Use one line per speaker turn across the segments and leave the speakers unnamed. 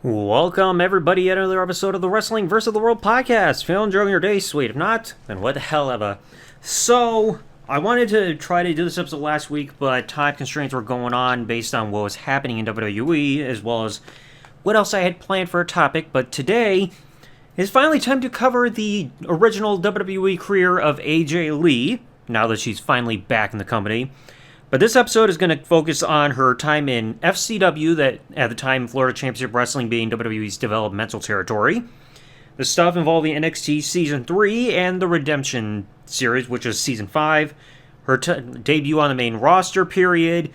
Welcome, everybody, to another episode of the Wrestling vs. the World podcast. Feeling enjoying your day, sweet. If not, then what the hell ever. So, I wanted to try to do this episode last week, but time constraints were going on based on what was happening in WWE, as well as what else I had planned for a topic. But today, it's finally time to cover the original WWE career of AJ Lee, now that she's finally back in the company. But this episode is going to focus on her time in FCW, that at the time Florida Championship Wrestling being WWE's developmental territory. The stuff involving NXT Season 3 and the Redemption series, which is Season 5. Her debut on the main roster period.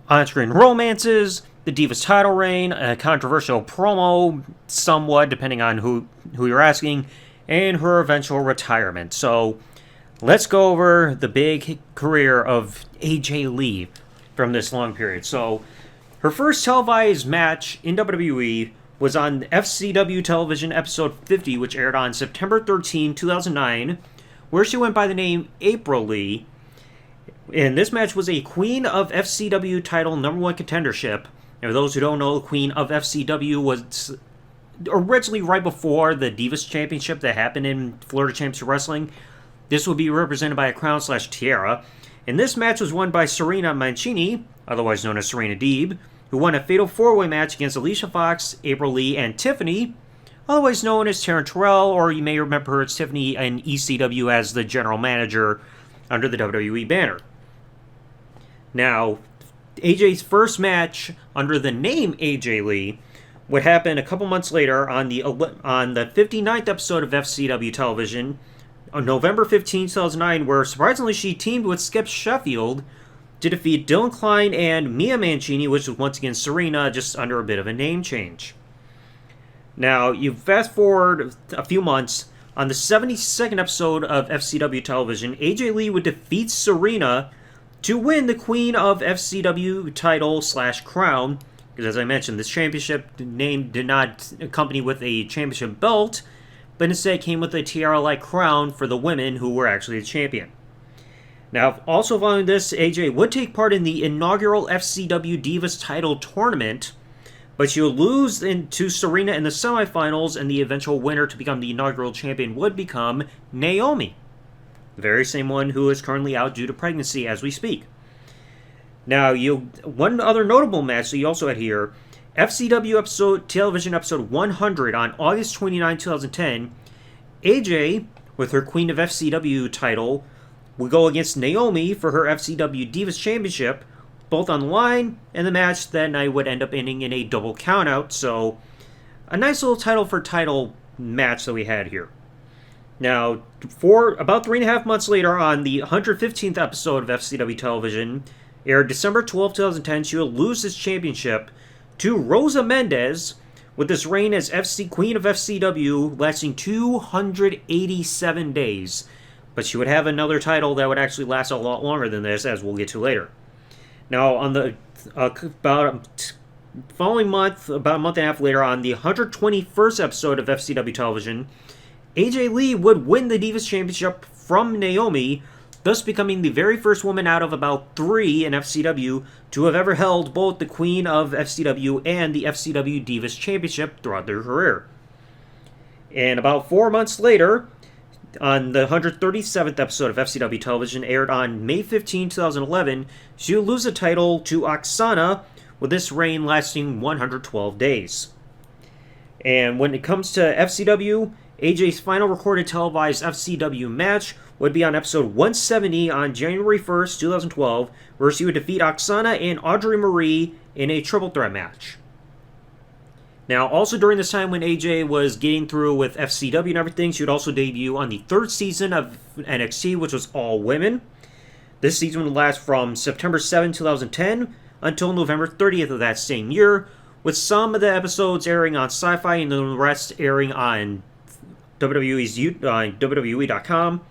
On-screen romances. The Divas title reign. A controversial promo, somewhat, depending on who you're asking. And her eventual retirement. So, let's go over the big career of AJ Lee from this long period. So, her first televised match in WWE was on FCW television episode 50, which aired on September 13, 2009, where she went by the name April Lee. And this match was a Queen of FCW title #1 contendership. And for those who don't know, the Queen of FCW was originally right before the Divas Championship that happened in Florida Championship Wrestling. This will be represented by a crown/tiara. And this match was won by Serena Mancini, otherwise known as Serena Deeb, who won a fatal four-way match against Alicia Fox, April Lee, and Tiffany, otherwise known as Taryn Terrell, or you may remember her as Tiffany in ECW as the general manager under the WWE banner. Now, AJ's first match under the name AJ Lee would happen a couple months later on the 59th episode of FCW television, on November 15, 2009, where surprisingly she teamed with Skip Sheffield to defeat Dylan Klein and Mia Mancini, which was once again Serena, just under a bit of a name change. Now, you fast forward a few months, on the 72nd episode of FCW television, AJ Lee would defeat Serena to win the Queen of FCW title/crown, because as I mentioned, this championship name did not accompany with a championship belt, but instead came with a tiara-like crown for the women who were actually the champion. Now, also following this, AJ would take part in the inaugural FCW Divas title tournament, but she would lose to Serena in the semifinals, and the eventual winner to become the inaugural champion would become Naomi, the very same one who is currently out due to pregnancy as we speak. Now, one other notable match that you also had here, FCW television episode 100 on August 29, 2010, AJ, with her Queen of FCW title, would go against Naomi for her FCW Divas Championship, both on the line, and the match that night would end up ending in a double countout, so a nice little title match that we had here. Now, for about 3.5 months later, on the 115th episode of FCW television, aired December 12, 2010, she would lose this championship to Rosa Mendez, with this reign as Queen of FCW lasting 287 days. But she would have another title that would actually last a lot longer than this, as we'll get to later. Now, on the following month, about a month and a half later, on the 121st episode of FCW television, AJ Lee would win the Divas Championship from Naomi, thus becoming the very first woman out of about 3 in FCW to have ever held both the Queen of FCW and the FCW Divas Championship throughout their career. And about 4 months later, on the 137th episode of FCW television, aired on May 15, 2011, she would lose the title to Oksana, with this reign lasting 112 days. And when it comes to FCW, AJ's final recorded televised FCW match would be on episode 170 on January 1st, 2012, where she would defeat Oksana and Audrey Marie in a triple threat match. Now, also during this time when AJ was getting through with FCW and everything, she would also debut on the 3rd season of NXT, which was all women. This season would last from September 7, 2010 until November 30th of that same year, with some of the episodes airing on Sci-Fi and the rest airing on WWE.com.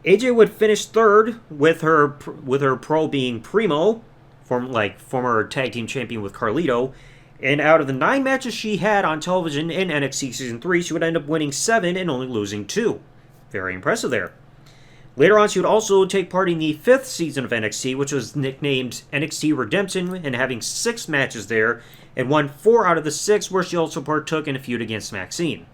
AJ would finish 3rd, with her pro being Primo, former tag team champion with Carlito. And out of the 9 matches she had on television in NXT Season 3, she would end up winning 7 and only losing 2. Very impressive there. Later on, she would also take part in the 5th season of NXT, which was nicknamed NXT Redemption, and having 6 matches there, and won 4 out of the 6, where she also partook in a feud against Maxine.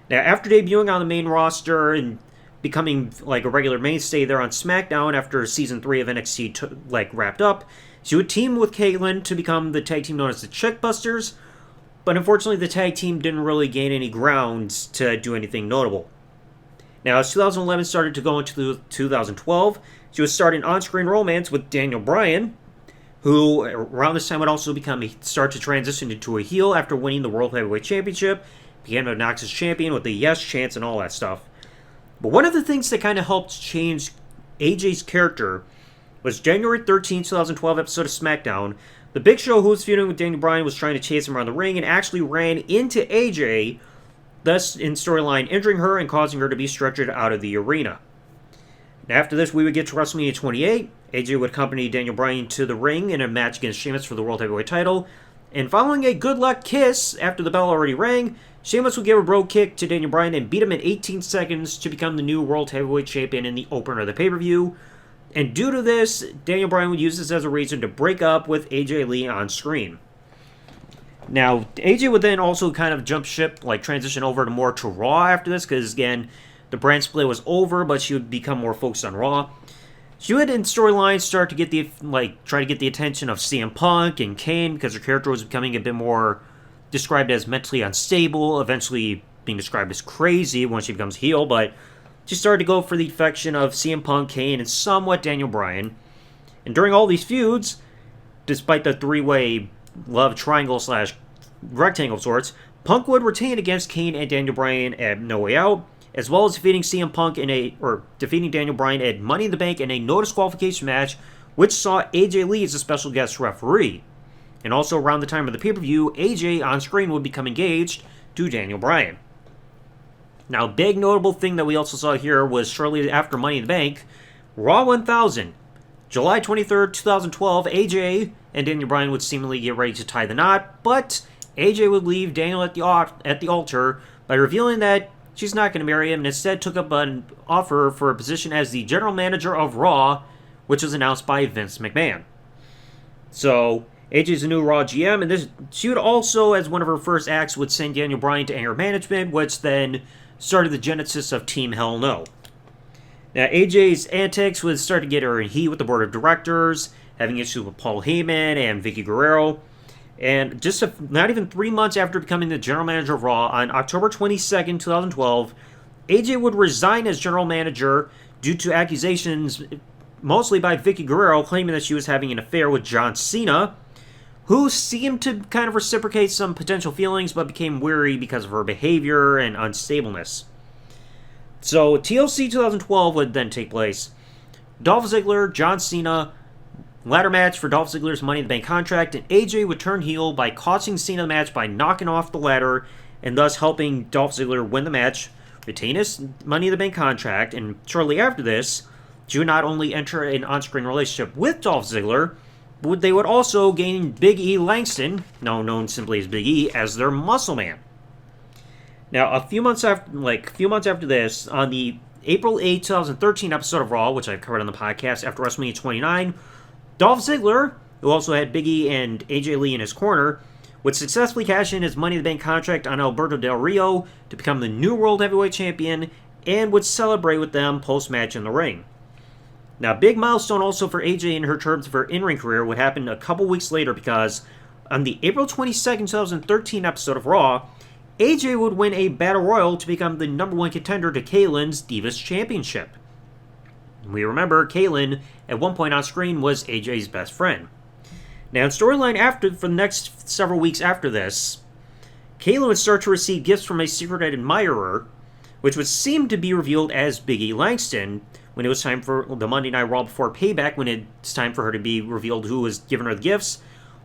Now, after debuting on the main roster and becoming like a regular mainstay there on SmackDown after Season 3 of NXT wrapped up, she would team with Kaitlyn to become the tag team known as the Chickbusters, but unfortunately the tag team didn't really gain any ground to do anything notable. Now, as 2011 started to go into 2012, she was starting on-screen romance with Daniel Bryan, who around this time would also start to transition into a heel after winning the World Heavyweight Championship, became a Noxus champion with the yes chants and all that stuff. But one of the things that kind of helped change AJ's character was January 13, 2012 episode of SmackDown. The Big Show, who was feuding with Daniel Bryan, was trying to chase him around the ring and actually ran into AJ, thus in storyline injuring her and causing her to be stretchered out of the arena. And after this, we would get to WrestleMania 28. AJ would accompany Daniel Bryan to the ring in a match against Sheamus for the World Heavyweight title. And following a good luck kiss after the bell already rang, Sheamus would give a bro kick to Daniel Bryan and beat him in 18 seconds to become the new World Heavyweight Champion in the opener of the pay-per-view. And due to this, Daniel Bryan would use this as a reason to break up with AJ Lee on screen. Now, AJ would then also kind of jump ship, transition over to Raw after this, because again, the brand split was over, but she would become more focused on Raw. She would, in storylines, start to get try to get the attention of CM Punk and Kane, because her character was becoming a bit more described as mentally unstable, eventually being described as crazy when she becomes heel, but she started to go for the affection of CM Punk, Kane, and somewhat Daniel Bryan. And during all these feuds, despite the three-way love triangle / rectangle of sorts, Punk would retain against Kane and Daniel Bryan at No Way Out, as well as defeating CM Punk defeating Daniel Bryan at Money in the Bank in a no disqualification match, which saw AJ Lee as a special guest referee. And also around the time of the pay-per-view, AJ on screen would become engaged to Daniel Bryan. Now, a big notable thing that we also saw here was shortly after Money in the Bank, Raw 1000. July 23rd, 2012, AJ and Daniel Bryan would seemingly get ready to tie the knot, but AJ would leave Daniel at the altar by revealing that she's not going to marry him and instead took up an offer for a position as the general manager of Raw, which was announced by Vince McMahon. So, AJ's a new Raw GM, and she would also, as one of her first acts, would send Daniel Bryan to anger management, which then started the genesis of Team Hell No. Now, AJ's antics would start to get her in heat with the board of directors, having issues with Paul Heyman and Vicky Guerrero. And just not even 3 months after becoming the general manager of Raw, on October 22nd, 2012, AJ would resign as general manager due to accusations, mostly by Vicky Guerrero, claiming that she was having an affair with John Cena, who seemed to kind of reciprocate some potential feelings, but became weary because of her behavior and unstableness. So, TLC 2012 would then take place. Dolph Ziggler, John Cena, ladder match for Dolph Ziggler's Money in the Bank contract, and AJ would turn heel by costing Cena the match by knocking off the ladder, and thus helping Dolph Ziggler win the match, retain his Money in the Bank contract, and shortly after this, she would not only enter an on-screen relationship with Dolph Ziggler, but they would also gain Big E Langston, now known simply as Big E, as their muscle man. Now, a few months after this, on the April 8, 2013 episode of Raw, which I've covered on the podcast after WrestleMania 29, Dolph Ziggler, who also had Big E and AJ Lee in his corner, would successfully cash in his Money in the Bank contract on Alberto Del Rio to become the new World Heavyweight Champion, and would celebrate with them post-match in the ring. Now, a big milestone also for AJ in her terms of her in-ring career would happen a couple weeks later, because on the April 22nd, 2013 episode of Raw, AJ would win a Battle Royal to become the #1 contender to Kaylin's Divas Championship. We remember Kaitlyn, at one point on screen, was AJ's best friend. Now, in storyline for the next several weeks after this, Kaitlyn would start to receive gifts from a secret admirer, which would seem to be revealed as Big E Langston, when it was time for the Monday Night Raw before Payback, when it's time for her to be revealed who was giving her the gifts,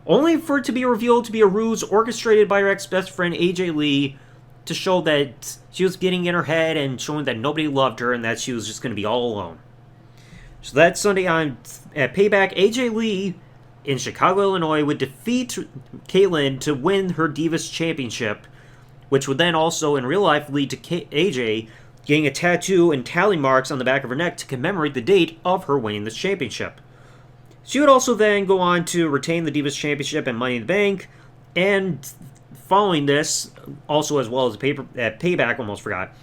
only for it to be revealed to be a ruse orchestrated by her ex-best friend AJ Lee to show that she was getting in her head and showing that nobody loved her and that she was just going to be all alone. So that Sunday at Payback, AJ Lee in Chicago, Illinois would defeat Kaitlyn to win her Divas Championship, which would then also in real life lead to AJ getting a tattoo and tally marks on the back of her neck to commemorate the date of her winning this championship. She would also then go on to retain the Divas Championship and Money in the Bank, and following this, also as well as Payback, almost forgot,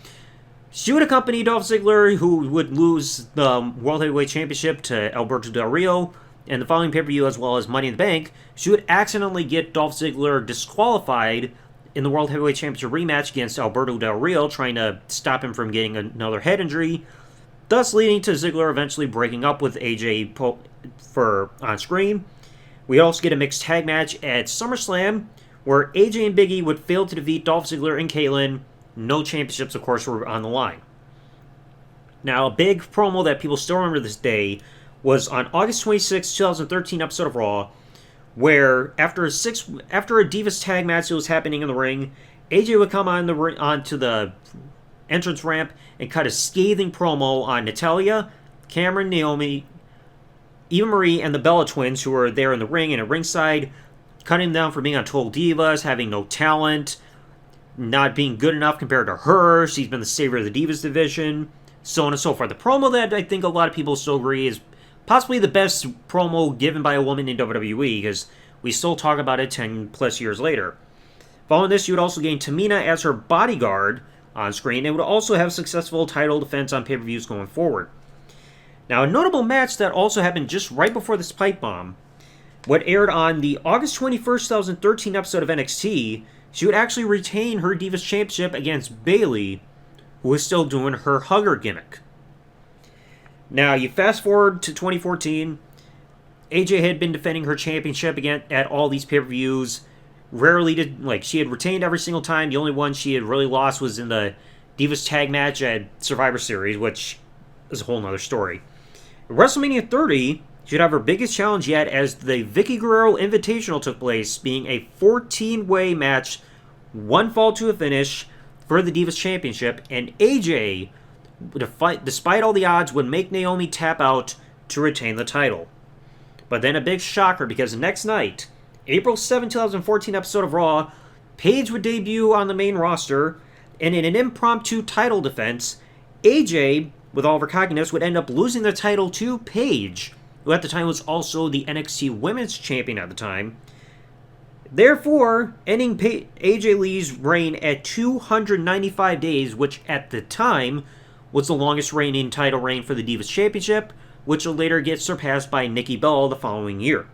she would accompany Dolph Ziggler, who would lose the World Heavyweight Championship to Alberto Del Rio, and the following pay-per-view as well as Money in the Bank, she would accidentally get Dolph Ziggler disqualified in the World Heavyweight Championship rematch against Alberto Del Rio, trying to stop him from getting another head injury, thus leading to Ziggler eventually breaking up with AJ for on screen. We also get a mixed tag match at SummerSlam, where AJ and Big E would fail to defeat Dolph Ziggler and Kaitlyn. No championships, of course, were on the line. Now, a big promo that people still remember this day was on August 26, 2013 episode of Raw, where after a Divas tag match that was happening in the ring, AJ would come onto the entrance ramp and cut a scathing promo on Natalya, Cameron, Naomi, Eva Marie, and the Bella Twins, who were there in the ring and at ringside, cutting them down for being on Total Divas, having no talent, not being good enough compared to her. She's been the savior of the Divas division, so on and so forth. The promo that I think a lot of people still agree is possibly the best promo given by a woman in WWE, because we still talk about it 10 plus years later. Following this, you would also gain Tamina as her bodyguard on screen, and would also have successful title defense on pay-per-views going forward. Now, a notable match that also happened just right before this pipe bomb, what aired on the August 21st, 2013 episode of NXT, she would actually retain her Divas Championship against Bayley, who was still doing her hugger gimmick. Now, you fast forward to 2014, AJ had been defending her championship again at all these pay-per-views. Rarely did, she had retained every single time. The only one she had really lost was in the Divas tag match at Survivor Series, which is a whole nother story. At WrestleMania 30, she'd have her biggest challenge yet as the Vicky Guerrero Invitational took place, being a 14-way match, one fall to a finish for the Divas Championship, and AJ, despite all the odds, would make Naomi tap out to retain the title. But then a big shocker, because the next night, April 7, 2014 episode of Raw, Paige would debut on the main roster, and in an impromptu title defense, AJ, with all of her cockiness, would end up losing the title to Paige, who at the time was also the NXT Women's Champion at the time, therefore ending AJ Lee's reign at 295 days, which at the time was the longest reigning title reign for the Divas Championship, which will later get surpassed by Nikki Bella the following year.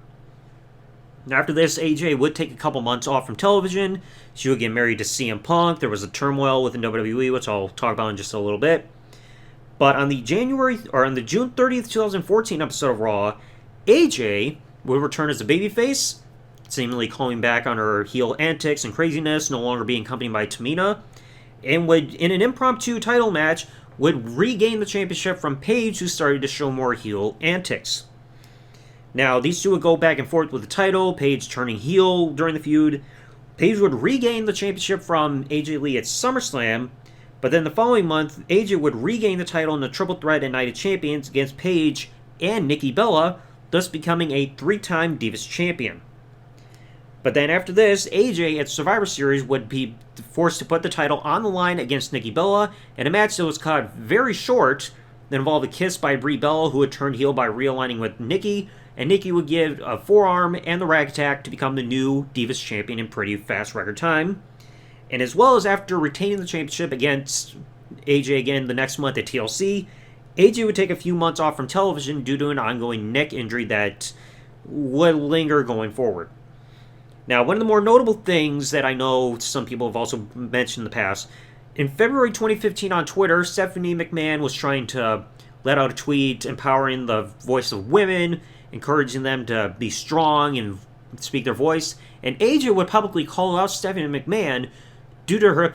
After this, AJ would take a couple months off from television. She would get married to CM Punk. There was a turmoil within WWE, which I'll talk about in just a little bit. But on the June 30th, 2014 episode of Raw, AJ would return as a babyface, seemingly calling back on her heel antics and craziness, no longer being accompanied by Tamina, and would, in an impromptu title match, would regain the championship from Paige, who started to show more heel antics. Now, these two would go back and forth with the title, Paige turning heel during the feud. Paige would regain the championship from AJ Lee at SummerSlam, but then the following month, AJ would regain the title in the Triple Threat at Night of Champions against Paige and Nikki Bella, thus becoming a 3-time Divas Champion. But then after this, AJ at Survivor Series would be forced to put the title on the line against Nikki Bella in a match that was cut very short, that involved a kiss by Brie Bella, who had turned heel by realigning with Nikki, and Nikki would give a forearm and the rag attack to become the new Divas Champion in pretty fast record time. And as well as after retaining the championship against AJ again the next month at TLC, AJ would take a few months off from television due to an ongoing neck injury that would linger going forward. Now, one of the more notable things that I know some people have also mentioned in the past, in February 2015 on Twitter, Stephanie McMahon was trying to let out a tweet empowering the voice of women, encouraging them to be strong and speak their voice, and AJ would publicly call out Stephanie McMahon due to her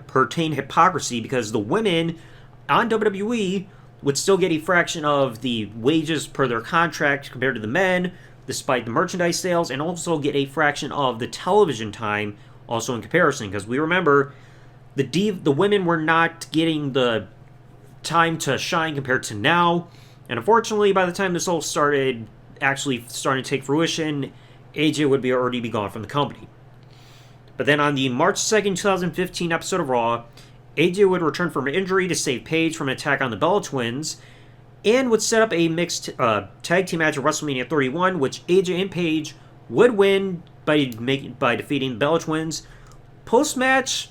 pertaining hypocrisy, because the women on WWE would still get a fraction of the wages per their contract compared to the men, despite the merchandise sales, and also get a fraction of the television time also in comparison, because we remember the women were not getting the time to shine compared to now, and unfortunately by the time this all starting to take fruition, AJ would already be gone from the company. But then on the March 2nd, 2015 episode of Raw, AJ would return from injury to save Paige from an attack on the Bella Twins, and would set up a mixed tag team match at WrestleMania 31, which AJ and Paige would win by defeating the Bella Twins. Post-match,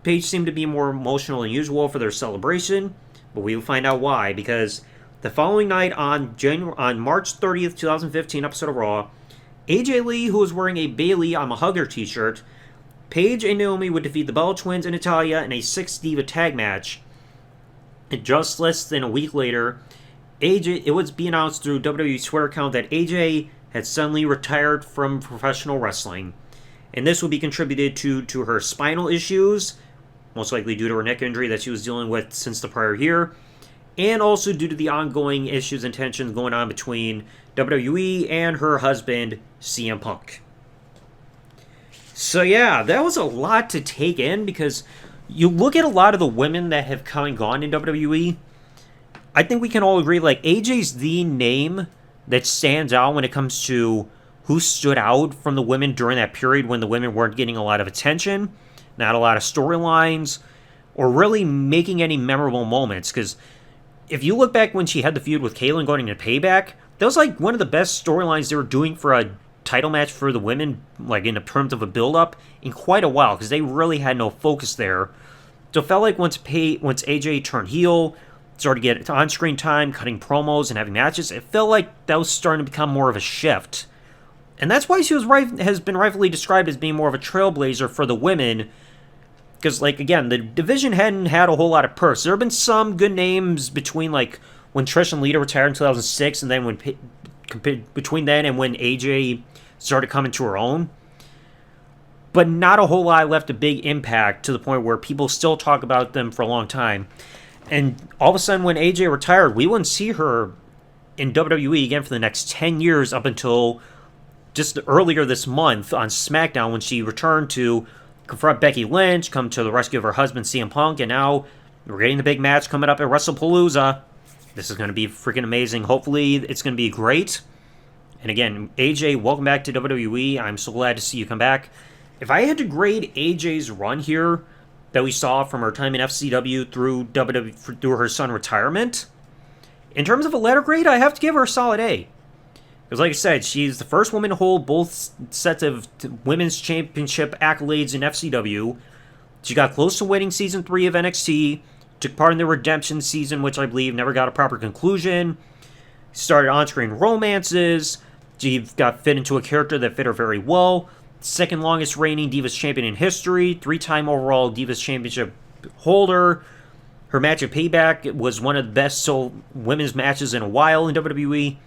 Paige seemed to be more emotional than usual for their celebration, but we will find out why, because the following night on March 30th, 2015 episode of Raw, AJ Lee, who was wearing a Bayley I'm a Hugger t-shirt, Paige and Naomi would defeat the Bella Twins and Natalya in a 6-diva tag match. And just less than a week later, it would be announced through WWE's Twitter account that AJ had suddenly retired from professional wrestling. And this would be contributed to her spinal issues, most likely due to her neck injury that she was dealing with since the prior year, and also due to the ongoing issues and tensions going on between WWE and her husband, CM Punk. So yeah, that was a lot to take in, because you look at a lot of the women that have come and gone in WWE, I think we can all agree, like, AJ's the name that stands out when it comes to who stood out from the women during that period when the women weren't getting a lot of attention, not a lot of storylines, or really making any memorable moments. Because if you look back when she had the feud with Kayla going into Payback, that was like one of the best storylines they were doing for a title match for the women, like in terms of a build-up, in quite a while, because they really had no focus there. So it felt like once AJ turned heel, started to get on-screen time, cutting promos and having matches, it felt like that was starting to become more of a shift. And that's why she has been rightfully described as being more of a trailblazer for the women, because, like, again, the division hadn't had a whole lot of perks. There have been some good names between, like, when Trish and Lita retired in 2006, and then between then and when AJ started coming to her own. But not a whole lot left a big impact to the point where people still talk about them for a long time. And all of a sudden, when AJ retired, we wouldn't see her in WWE again for the next 10 years up until just earlier this month on SmackDown, when she returned to confront Becky Lynch, come to the rescue of her husband CM Punk, and now we're getting the big match coming up at WrestlePalooza. This is going to be freaking amazing. Hopefully it's going to be great. And again, AJ, welcome back to WWE. I'm so glad to see you come back. If I had to grade AJ's run here that we saw from her time in FCW through her son retirement, in terms of a letter grade, I have to give her a solid A. Because like I said, she's the first woman to hold both sets of women's championship accolades in FCW. She got close to winning Season 3 of NXT, took part in the Redemption season, which I believe never got a proper conclusion, started on-screen romances, she got fit into a character that fit her very well, second longest reigning Divas Champion in history, 3-time overall Divas Championship holder. Her match at Payback was one of the best women's matches in a while in WWE.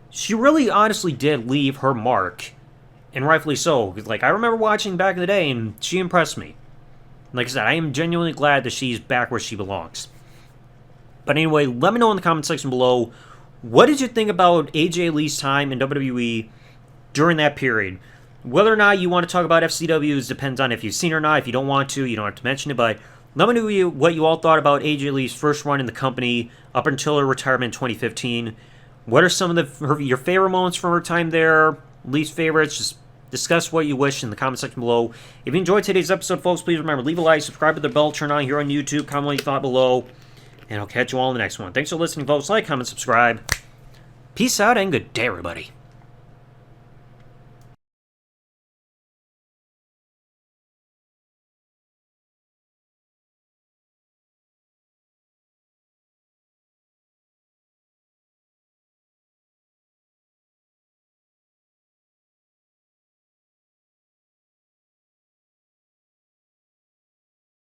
She really honestly did leave her mark, and rightfully so. Like, I remember watching back in the day, and she impressed me. Like I said, I am genuinely glad that she's back where she belongs. But anyway, let me know in the comment section below, what did you think about AJ Lee's time in WWE during that period? Whether or not you want to talk about FCWs depends on if you've seen it or not. If you don't want to, you don't have to mention it, but let me know what you all thought about AJ Lee's first run in the company up until her retirement in 2015. What are some of your favorite moments from her time there? Least favorites? Just discuss what you wish in the comment section below. If you enjoyed today's episode, folks, please remember, leave a like, subscribe with the bell, turn on here on YouTube, comment what you thought below, and I'll catch you all in the next one. Thanks for listening, folks. Like, comment, subscribe. Peace out, and good day, everybody.